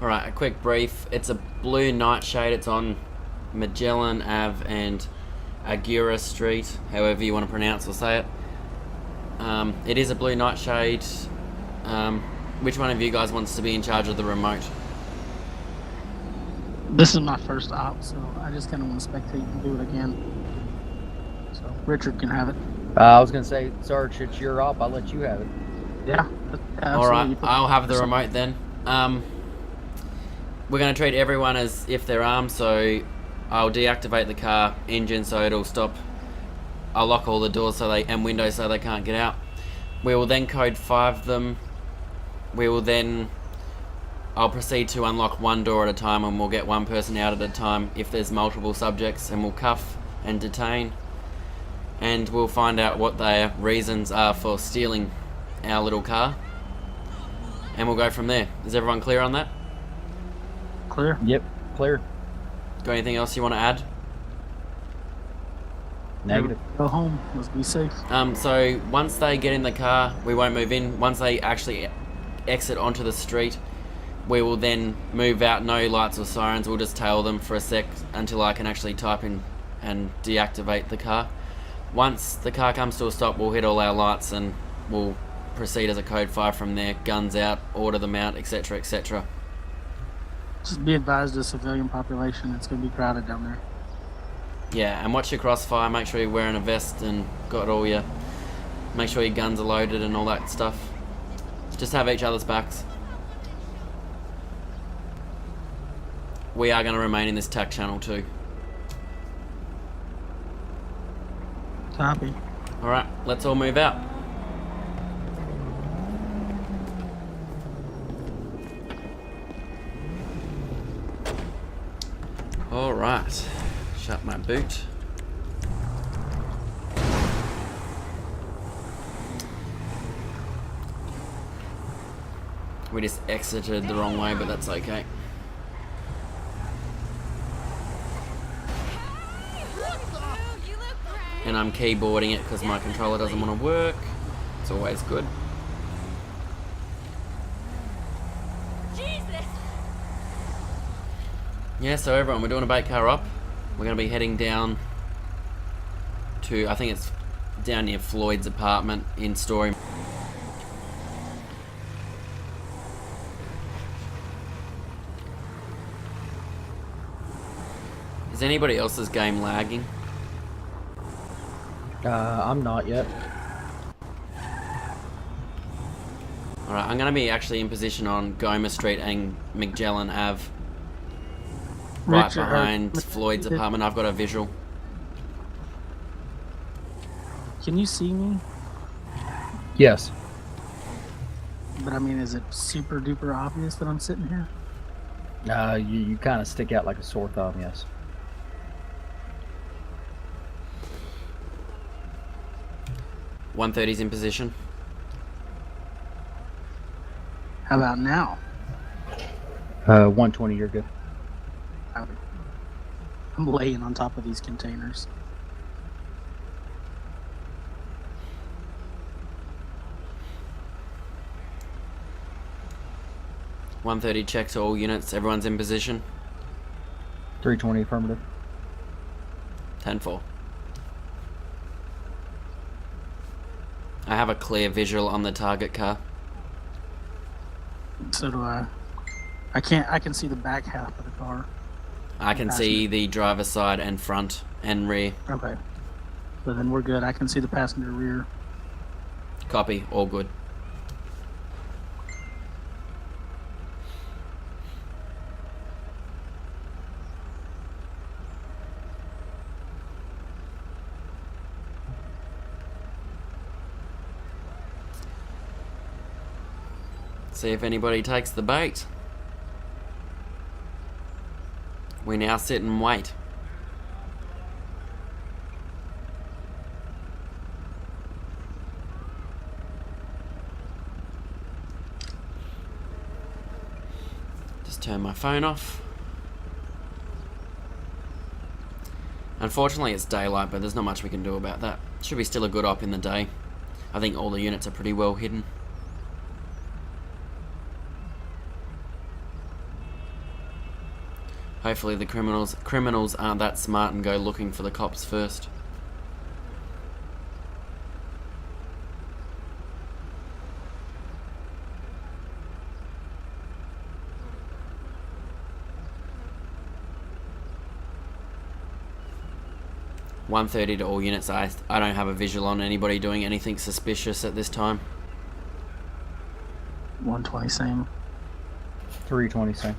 Alright, a quick brief. It's a blue nightshade. It's on Magellan Ave and Aguirre Street, however you want to pronounce or say it. It is a blue nightshade. Which one of you guys wants to be in charge of the remote? This is my first op, so I just kind of want to spectate and do it again. So Richard can have it. I was gonna say, Sarge, it's your op. I'll let you have it. Yeah. Alright, I'll have the remote then. We're going to treat everyone as if they're armed, so I'll deactivate the car engine so it'll stop. I'll lock all the doors and windows so they can't get out. We will then code 5 them. I'll proceed to unlock one door at a time, and we'll get one person out at a time if there's multiple subjects, and we'll cuff and detain. And we'll find out what their reasons are for stealing our little car. And we'll go from there. Is everyone clear on that? Clear? Yep, clear. Got anything else you want to add? Negative. Go home. Let's be safe. So once they get in the car, we won't move in. Once they actually exit onto the street, we will then move out. No lights or sirens. We'll just tail them for a sec until I can actually type in and deactivate the car. Once the car comes to a stop, we'll hit all our lights and we'll proceed as a code 5 from there. Guns out, order them out, etc, etc. Just be advised, the civilian population, it's going to be crowded down there. Yeah, and watch your crossfire. Make sure you're wearing a vest and got all your... Make sure your guns are loaded and all that stuff. Just have each other's backs. We are going to remain in this TAC channel too. Copy. Alright, let's all move out. Alright, shut my boot. We just exited the wrong way, but that's okay. And I'm keyboarding it because my controller doesn't want to work. It's always good. Yeah, so everyone, we're doing a bait car op. We're going to be heading down to, I think it's down near Floyd's apartment in Story. Is anybody else's game lagging? I'm not yet. Alright, I'm going to be actually in position on Goma Street and Magellan Ave. Right Richard, behind Floyd's apartment. I've got a visual. Can you see me? Yes. But I mean, is it super duper obvious that I'm sitting here? You kind of stick out like a sore thumb, yes. .130's in position. How about now? 120, you're good. I'm laying on top of these containers. .130 check to all units. Everyone's in position. 320 affirmative. 10-4. I have a clear visual on the target car. So do I. I can see the back half of the car. I can see the driver's side and front and rear. Okay. So then we're good. I can see the passenger rear. Copy. All good. See if anybody takes the bait. We now sit and wait. Just turn my phone off. Unfortunately it's daylight, but there's not much we can do about that. Should be still a good op in the day. I think all the units are pretty well hidden. Hopefully the criminals aren't that smart and go looking for the cops first. .130 to all units. I don't have a visual on anybody doing anything suspicious at this time. 120 same. 320 same.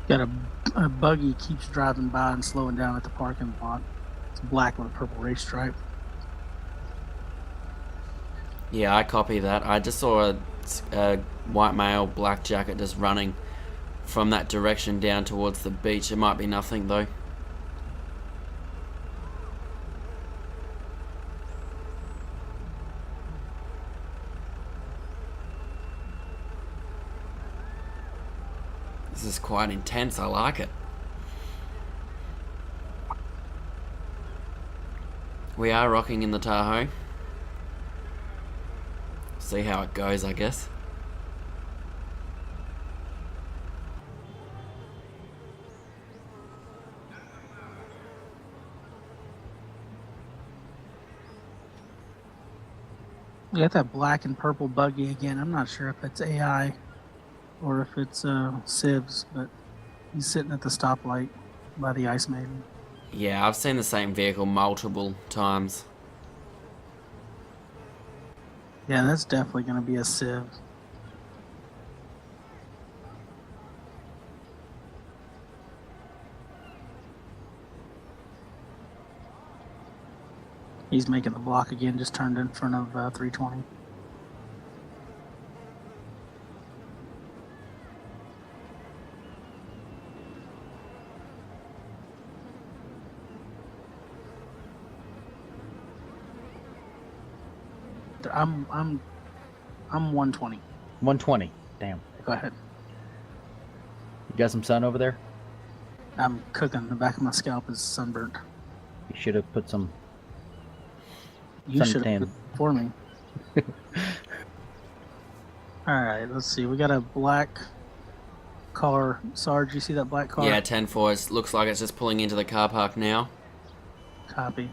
Got a buggy keeps driving by and slowing down at the parking lot. It's black with a purple race stripe. Yeah, I copy that. I just saw a white male, black jacket just running from that direction down towards the beach. It might be nothing though. This is quite intense. I like it. We are rocking in the Tahoe. See how it goes, I guess. We got that black and purple buggy again. I'm not sure if it's AI or if it's Civs, but he's sitting at the stoplight by the Ice Maiden. Yeah, I've seen the same vehicle multiple times. Yeah, that's definitely going to be a Civ. He's making the block again, just turned in front of 320. I'm 120. 120. Damn. Go ahead. You got some sun over there? I'm cooking. The back of my scalp is sunburnt. You should have put some You should suntan. have for me. All right, let's see. We got a black car. Sarge, you see that black car? Yeah, 10-4. It looks like it's just pulling into the car park now. Copy.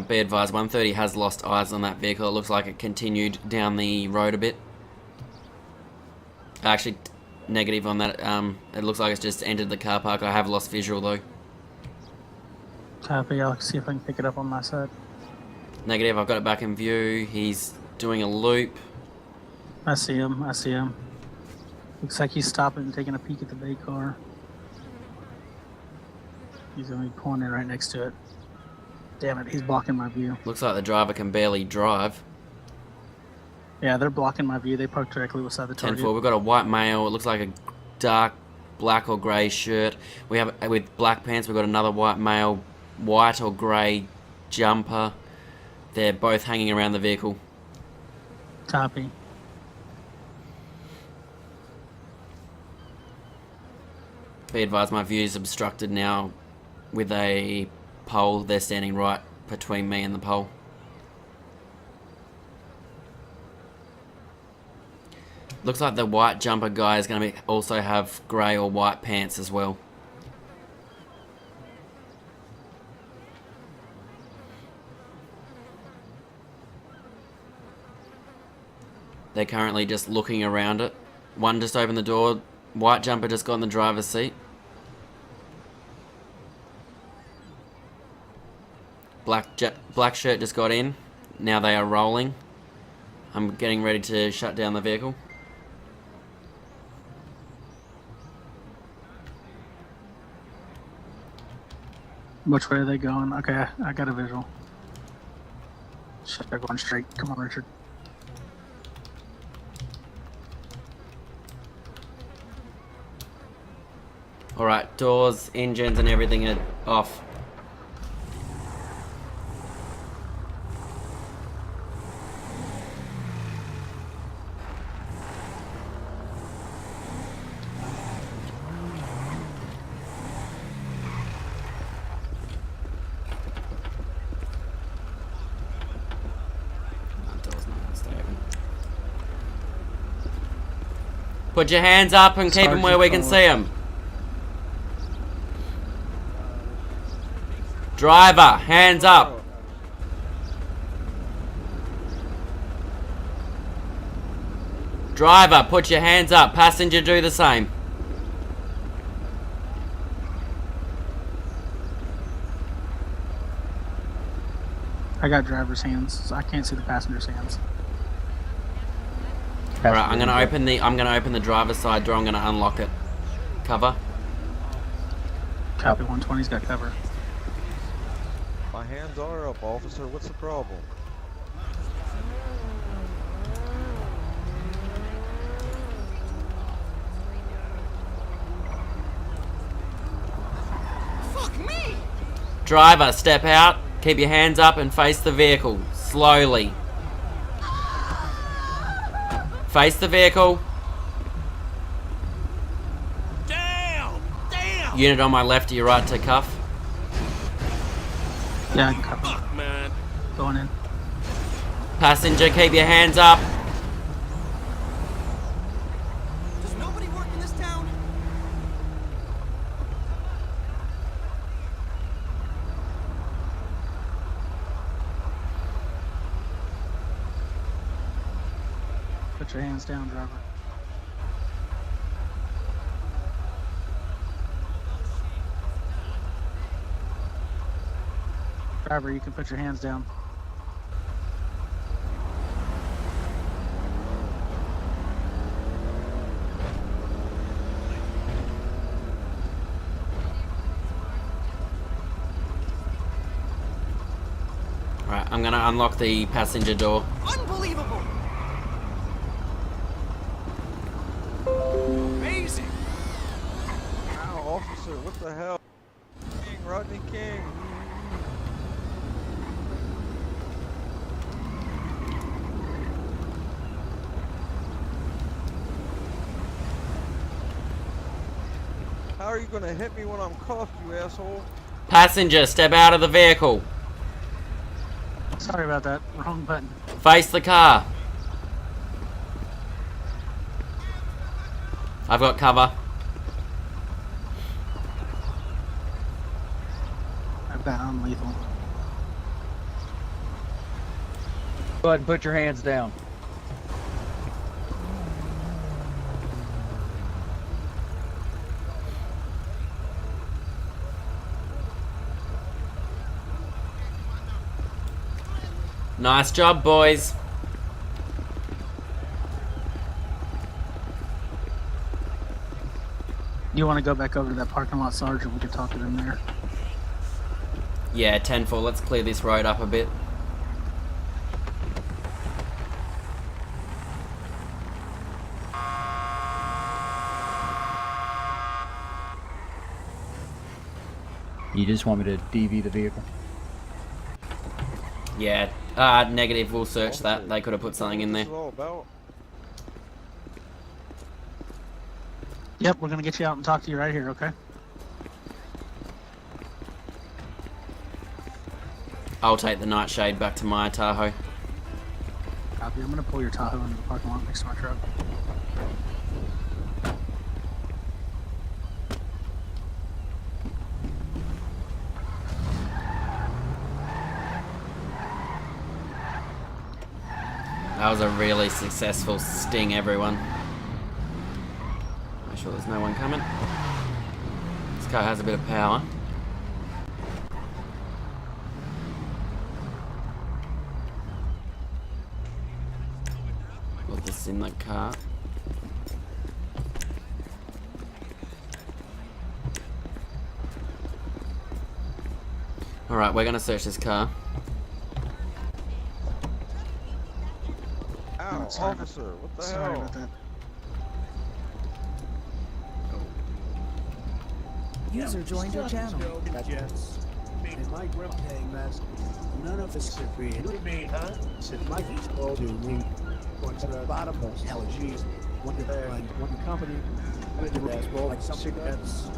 Be advised, 130 has lost eyes on that vehicle. It looks like it continued down the road a bit. Actually, negative on that. It looks like it's just entered the car park. I have lost visual though. Copy. I'll see if I can pick it up on my side. Negative, I've got it back in view. He's doing a loop. I see him. I see him. Looks like he's stopping and taking a peek at the bay car. He's going to be pulling in right next to it. Damn it, he's blocking my view. Looks like the driver can barely drive. Yeah, they're blocking my view. They parked directly beside the target. 10-4, we've got a white male. It looks like a dark black or grey shirt. We have, with black pants, we've got another white male, white or grey jumper. They're both hanging around the vehicle. Copy. Be advised, my view is obstructed now with a pole. They're standing right between me and the pole. Looks like the white jumper guy is going to also have grey or white pants as well. They're currently just looking around it. One just opened the door. White jumper just got in the driver's seat. Black shirt just got in. Now they are rolling. I'm getting ready to shut down the vehicle. Which way are they going? Okay, I got a visual. Shit, they're going straight. Come on, Richard. Alright, doors, engines and everything are off. Put your hands up and keep them where we can see them. Driver, hands up. Driver, put your hands up. Passenger, do the same. I got driver's hands, so I can't see the passenger's hands. All right, I'm gonna open the driver's side door. I'm gonna unlock it. Cover. Copy. 120's got cover. My hands are up, officer. What's the problem? Fuck me! Driver, step out. Keep your hands up and face the vehicle. Slowly. Face the vehicle. Damn! Damn! Unit on my left to your right to cuff. Yeah, I can cover. Fuck, man. Going in. Passenger, keep your hands up. Does nobody work in this town? Put your hands down, driver. Driver, you can put your hands down. Alright, I'm gonna unlock the passenger door. Unbelievable! Amazing! Ow, officer, what the hell? King, Rodney King. How are you gonna hit me when I'm cuffed, you asshole? Passenger, step out of the vehicle. Sorry about that. Wrong button. Face the car. I've got cover. I've got unlethal. Go ahead and put your hands down. Nice job, boys. You want to go back over to that parking lot, Sergeant? We can talk to them there. Yeah, 10-4. Let's clear this road up a bit. You just want me to DV the vehicle? Yeah, negative. We'll search that. They could have put something in there. What's this all about? Yep, we're gonna get you out and talk to you right here, okay? I'll take the nightshade back to my Tahoe. Copy. I'm gonna pull your Tahoe into the parking lot next to my truck. That was a really successful sting, everyone. Make sure there's no one coming. This car has a bit of power. Put this in the car. Alright, we're gonna search this car. Ow, Sorry. officer, what the Sorry hell? about that. User joined your channel. Yes. And my grip hang mask. None of us could be. What do you mean, huh? Said Mike told you we went to the bottom of LG's. One to one company. Went to the roll like something that's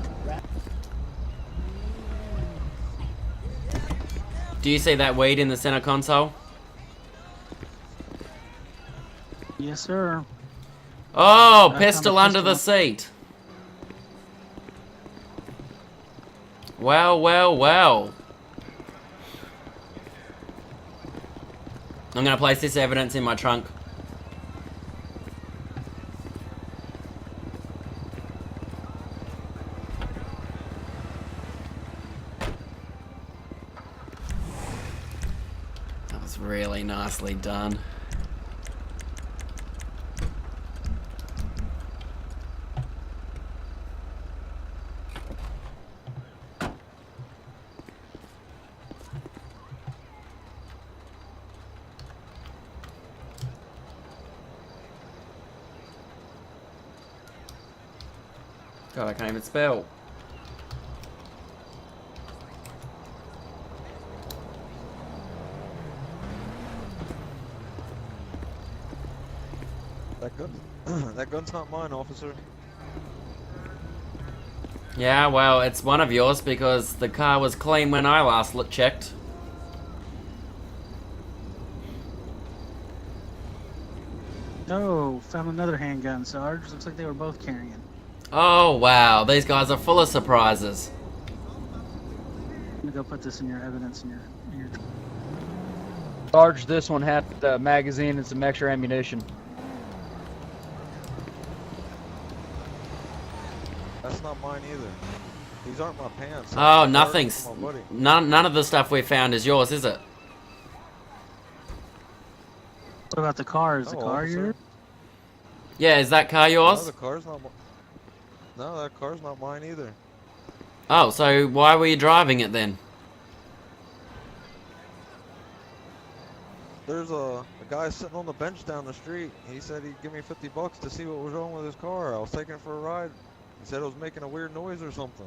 Do you see that weed in the center console? Yes, sir. Oh, found a pistol under the pistol. seat. Well, well, well. I'm gonna place this evidence in my trunk. That was really nicely done. God, I can't even spell. That gun, that gun's not mine, officer. Yeah, well, it's one of yours because the car was clean when I last checked. Oh, found another handgun, Sarge. Looks like they were both carrying. Oh, wow. These guys are full of surprises. I'm gonna go put this in your evidence in your. Sarge, this one had the magazine and some extra ammunition. That's not mine either. These aren't my pants. That's Oh, my nothing's... card from my buddy. None of the stuff we found is yours, is it? What about the car? Is the No, car officer. yours? Yeah, is that car No, yours? the car's not. No, that car's not mine either. Oh, so why were you driving it then? There's a guy sitting on the bench down the street. He said he'd give me $50 to see what was wrong with his car. I was taking it for a ride. He said it was making a weird noise or something.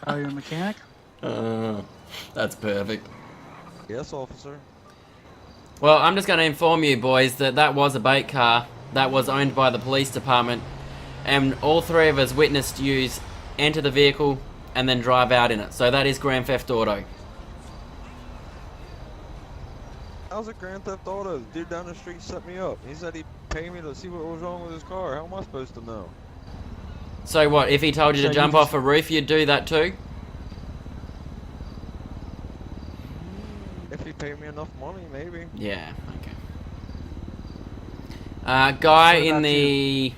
Oh, you're a mechanic? That's perfect. Yes, officer. Well, I'm just going to inform you, boys, that that was a bait car that was owned by the police department, and all three of us witnessed you enter the vehicle and then drive out in it. So that is Grand Theft Auto. How's it Grand Theft Auto? The dude down the street set me up. He said he'd pay me to see what was wrong with his car. How am I supposed to know? So what, if he told you So to you jump just- off a roof, you'd do that too? If he paid me enough money, maybe. Yeah, okay. Guy What in about the...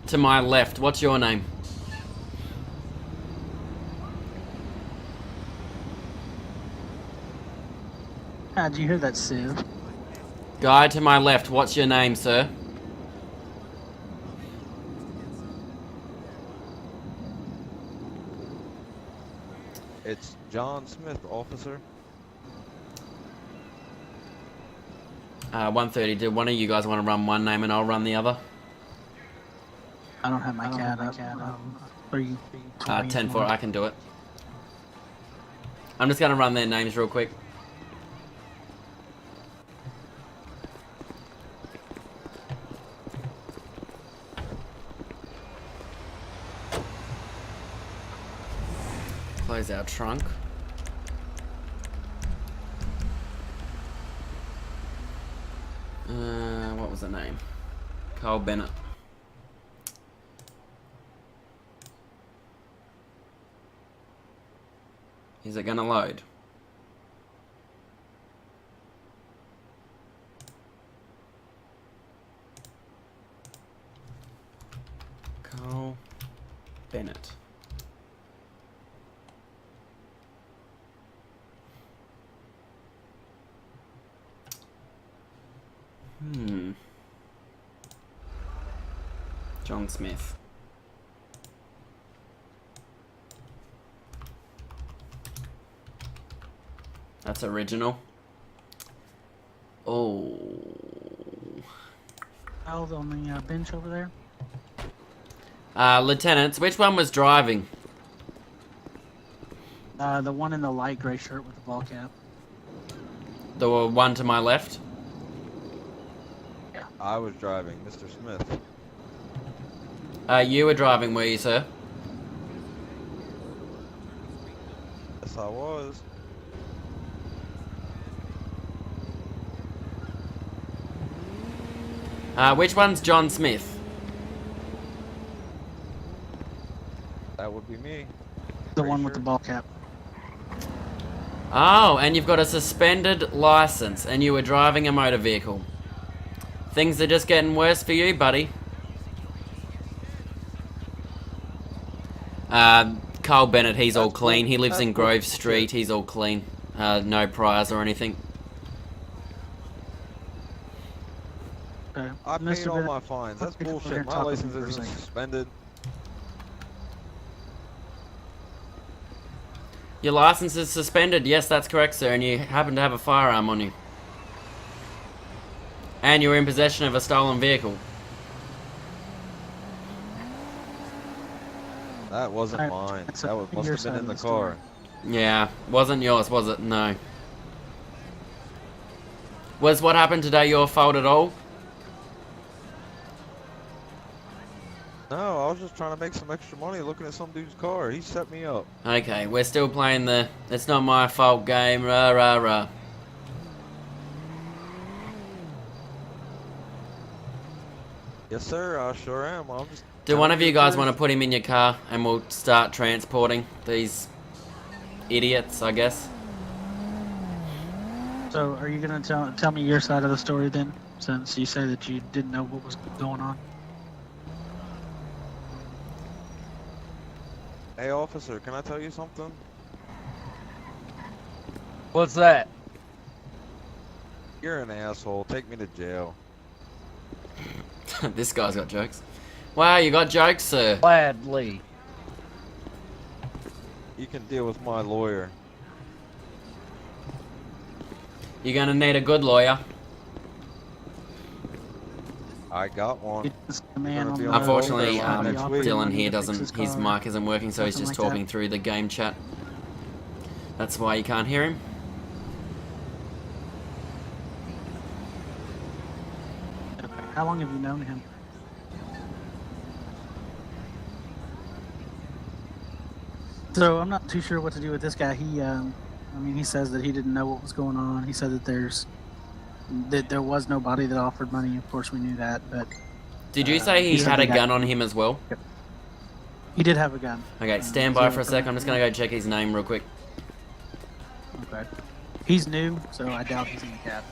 to my left, what's your name? Did you hear that, Civ? Guy to my left, what's your name, sir? It's John Smith, officer. 130. Do one of you guys want to run one name and I'll run the other? I don't have my cat up. 3, 10-4, I can do it. I'm just going to run their names real quick. Close our trunk. What was the name? Carl Bennett. Is it gonna load? Carl Bennett. John Smith. That's original. Oh. Held on the bench over there. Lieutenants, which one was driving? The one in the light gray shirt with the ball cap. The one to my left? I was driving, Mr. Smith. You were driving, were you, sir? Yes, I was. Which one's John Smith? That would be me. The Pretty one with the sure. ball cap. Oh, and you've got a suspended license, and you were driving a motor vehicle. Things are just getting worse for you, buddy. Carl Bennett, he's all That's clean. cool. He lives That's in cool. Grove Street. He's all clean. No priors or anything. Okay. I paid Mr. all Bennett, my fines. That's come over here bullshit. and My talk to me license for a isn't second. suspended. Your license is suspended. Yes, that's correct, sir. And you happen to have a firearm on you. And you're in possession of a stolen vehicle. That wasn't Alright, mine. that's That a- must your have been side in the of the story. car. Yeah, wasn't yours, was it? No. Was what happened today your fault at all? No, I was just trying to make some extra money looking at some dude's car. He set me up. Okay, we're still playing the "it's not my fault" game. Rah rah rah. Yes, sir. I sure am. I'm just. Do one of you guys want to put him in your car and we'll start transporting these idiots, I guess? So, are you gonna tell me your side of the story then, since you say that you didn't know what was going on? Hey, officer, can I tell you something? What's that? You're an asshole. Take me to jail. This guy's got jokes. Wow, you got jokes, sir. Gladly. You can deal with my lawyer. You're gonna need a good lawyer. I got one. It's the man gonna on be the on Unfortunately, welfare line the next offer week. Dylan money here to fix doesn't. his His car. mic isn't working, so he's Something just like talking that. through the game chat. That's why you can't hear him. How long have you known him? So I'm not too sure what to do with this guy. I mean, he says that he didn't know what was going on. He said that there was nobody that offered money. Of course, we knew that, but Did you say he he said had a the guy- gun on him as well? he did have a gun. Okay, stand by so- for a sec. I'm just gonna go check his name real quick. Okay. He's new, so I doubt he's in the cab.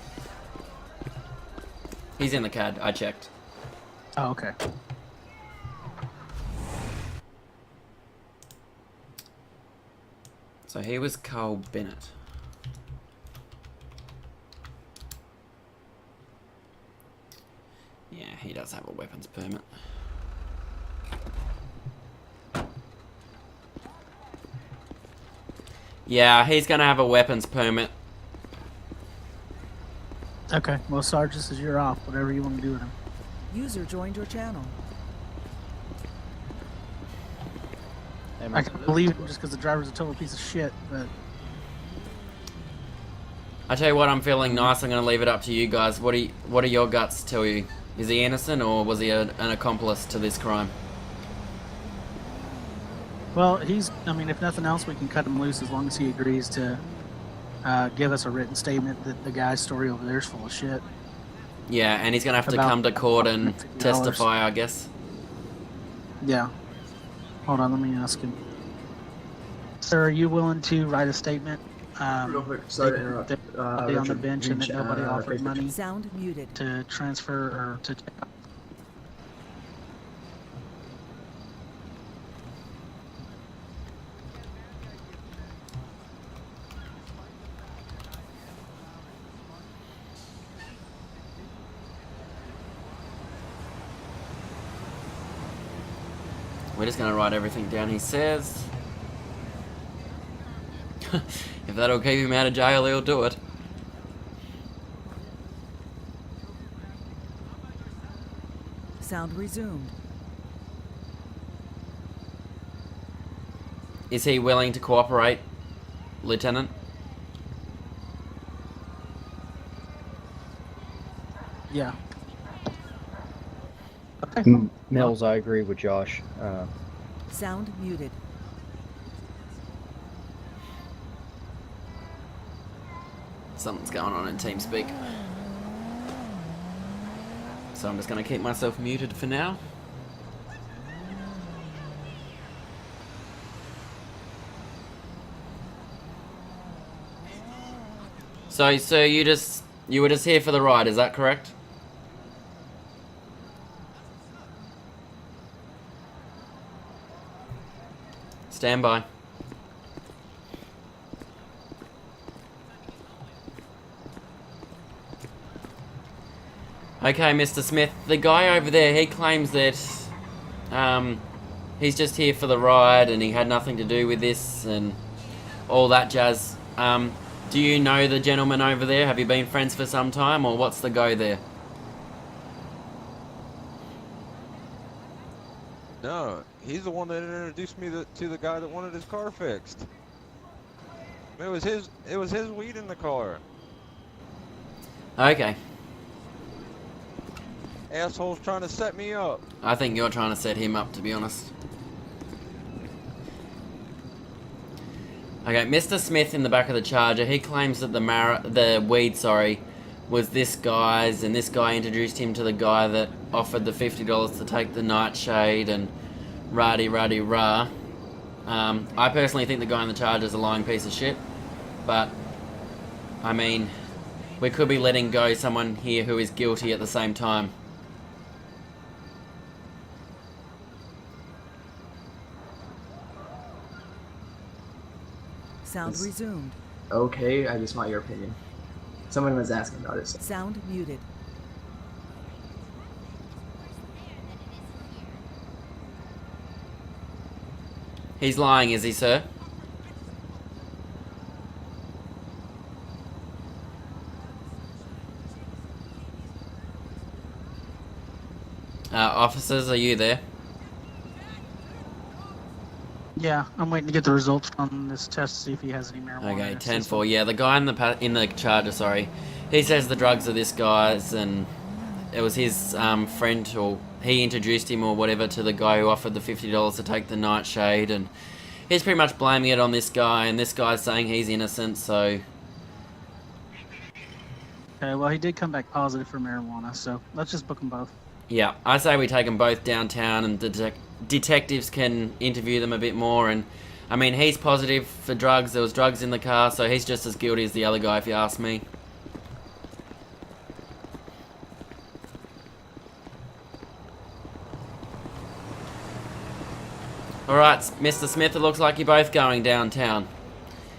He's in the CAD. I checked. Oh, okay. So he was Carl Bennett. Yeah, he does have a weapons permit. Yeah, he's gonna have a weapons permit. Okay. Well, Sarge, this is your off. Whatever you want to do with him. User joined your channel. I can believe him just because the driver's a total piece of shit, but I tell you what, I'm feeling nice. I'm gonna leave it up to you guys. What do your guts tell you? Is he innocent or was he an accomplice to this crime? well, I mean, if nothing else, we can cut him loose as long as he agrees to give us a written statement that the guy's story over there is full of shit. Yeah, and he's gonna have to About come to court and $50. testify, I guess. Yeah. Hold on, let me ask him. Sir, are you willing to write a statement? Real quick, sorry to stating interrupt. that nobody on the Richard, bench and that reach, nobody offered Facebook. money Sound muted. to transfer or to. We're just gonna write everything down he says. If that'll keep him out of jail, he'll do it. Sound resumed. Is he willing to cooperate, Lieutenant? Yeah. Okay. Mills, I agree with Josh. Sound muted. Something's going on in TeamSpeak. So I'm just going to keep myself muted for now. So, sir, you were just here for the ride, is that correct? Stand by. Okay, Mr. Smith, the guy over there, he claims that he's just here for the ride and he had nothing to do with this and all that jazz. Do you know the gentleman over there? Have you been friends for some time, or what's the go there? No, he's the one that introduced me to the guy that wanted his car fixed. It was his weed in the car. Okay. Asshole's trying to set me up. I think you're trying to set him up, to be honest. Okay, Mr. Smith in the back of the Charger, he claims that the weed, was this guy's, and this guy introduced him to the guy that offered the $50 to take the nightshade and rah-de-rah-de-rah. I personally think the guy in the Charger's a lying piece of shit, but, I mean, we could be letting go someone here who is guilty at the same time. Sound resumed. Okay, I just want your opinion. Someone was asking about it. Sound muted. He's lying, is he, sir? Officers, are you there? Yeah, I'm waiting to get the results from this test to see if he has any marijuana. Okay, in his system. 10-4. Yeah, the guy in the Charger, he says the drugs are this guy's, and it was his friend, or he introduced him or whatever to the guy who offered the $50 to take the nightshade, and he's pretty much blaming it on this guy, and this guy's saying he's innocent, so... Okay, well, he did come back positive for marijuana, so let's just book them both. Yeah, I say we take them both downtown and detectives can interview them a bit more. And I mean, he's positive for drugs. There was drugs in the car, so he's just as guilty as the other guy, if you ask me. Alright, Mr. Smith, it looks like you're both going downtown.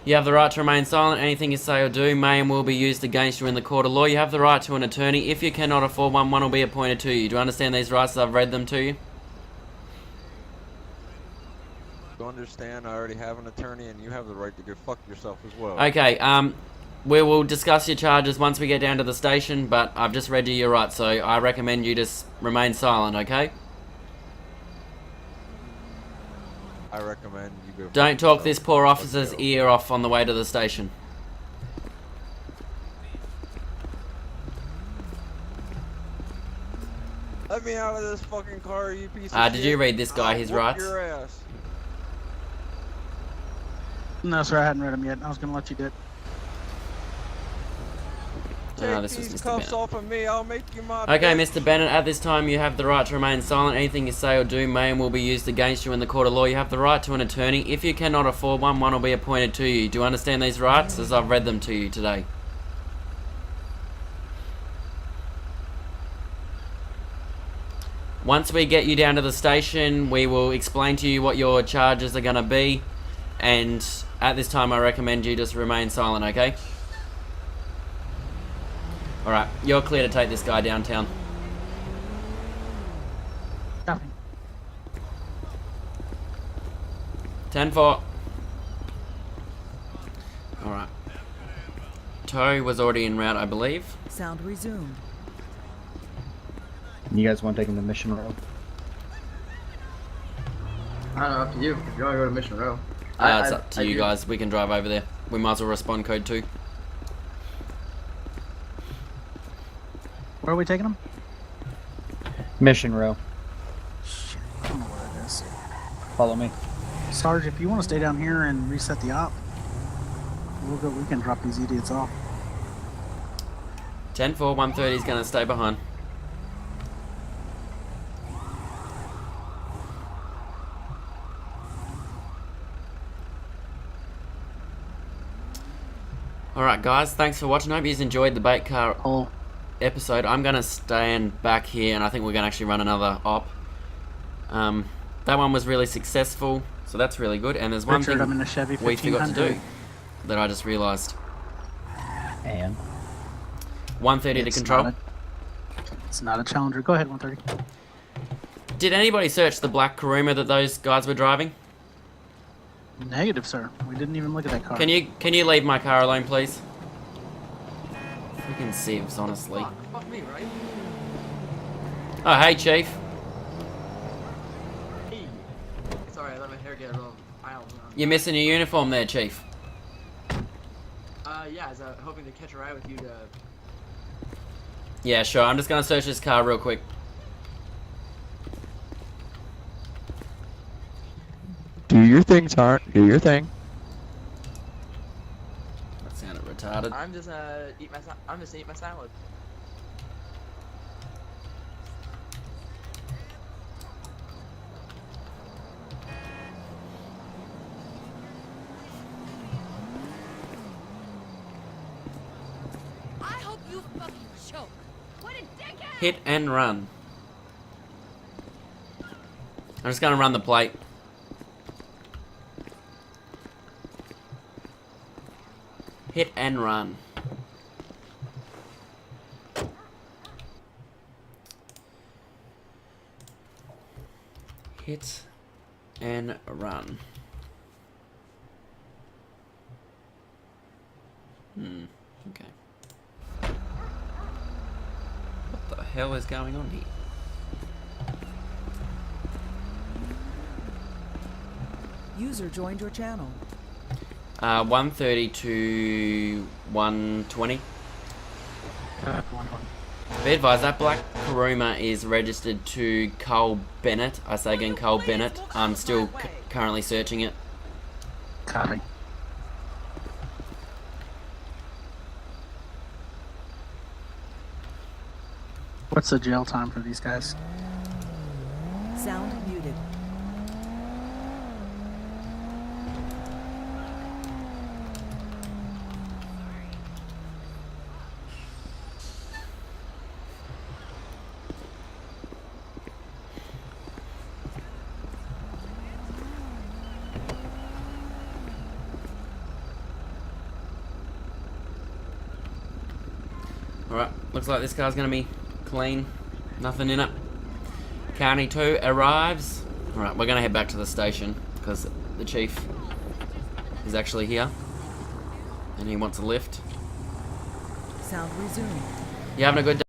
You have the right to remain silent. Anything you say or do may and will be used against you in the court of law. You have the right to an attorney. If you cannot afford one, one will be appointed to you. Do you understand these rights as I've read them to you? You understand? I already have an attorney, and you have the right to go fuck yourself as well. Okay, we will discuss your charges once we get down to the station, but I've just read you your rights, so I recommend you just remain silent, okay? I recommend you go. Don't talk this poor officer's ear off on the way to the station. Let me out of this fucking car, you piece of shit. Did you read this guy his I'll whoop rights? your ass. No, sir, I hadn't read them yet. I was going to let you do it. Take This was these Mr. cuffs Bennett. off of me, I'll make you my Okay, bitch. Mr. Bennett, at this time you have the right to remain silent. Anything you say or do may and will be used against you in the court of law. You have the right to an attorney. If you cannot afford one, one will be appointed to you. Do you understand these rights as I've read them to you today? Once we get you down to the station, we will explain to you what your charges are going to be. And at this time, I recommend you just remain silent, okay? Alright, you're clear to take this guy downtown. Copy. 10-4. Alright. Tow was already en route, I believe. Sound resumed. You guys want to take him to Mission Row? I don't know, up to you. If you want to go to Mission Row. It's up to you guys. We can drive over there. We might as well respond code 2. Where are we taking them? Mission Row. Shit, I don't know where it is. Follow me. Sarge, if you want to stay down here and reset the op, we'll go. We can drop these idiots off. 10-4, 130 is going to stay behind. Alright guys, thanks for watching. I hope you enjoyed the bait car Oh, episode. I'm going to stand back here and I think we're going to actually run another op. That one was really successful, so that's really good. And there's one Richard, thing I'm in a Chevy we forgot to 1500. do that I just realised. And 130 to It's control. not It's not a Challenger. Go ahead, 130. Did anybody search the black Karuma that those guys were driving? Negative, sir. We didn't even look at that car. Can you leave my car alone, please? Freaking sieves, honestly. Fuck me, right? Oh, hey, Chief. Hey. Sorry, I let my hair get a little wild. You're missing your uniform there, Chief. Yeah, I was hoping to catch a ride with you to... Yeah, sure. I'm just gonna search this car real quick. Do your thing, Tart. Do your thing. That sounded retarded. I'm just eat my salad. I hope you fucking choke. What a dickhead! Hit and run. I'm just gonna run the plate. Hit and run. Hit and run. Okay. What the hell is going on here? User joined your channel. 130 to 120. 120. Be advised, that black Karuma is registered to Cole Bennett. I say again, Cole Bennett. I'm still currently searching it. Copy. What's the jail time for these guys? Sound muted. Alright, looks like this car's gonna be clean. Nothing in it. County 2 arrives. Alright, we're gonna head back to the station because the chief is actually here and he wants a lift. Sound resumed. You having a good day?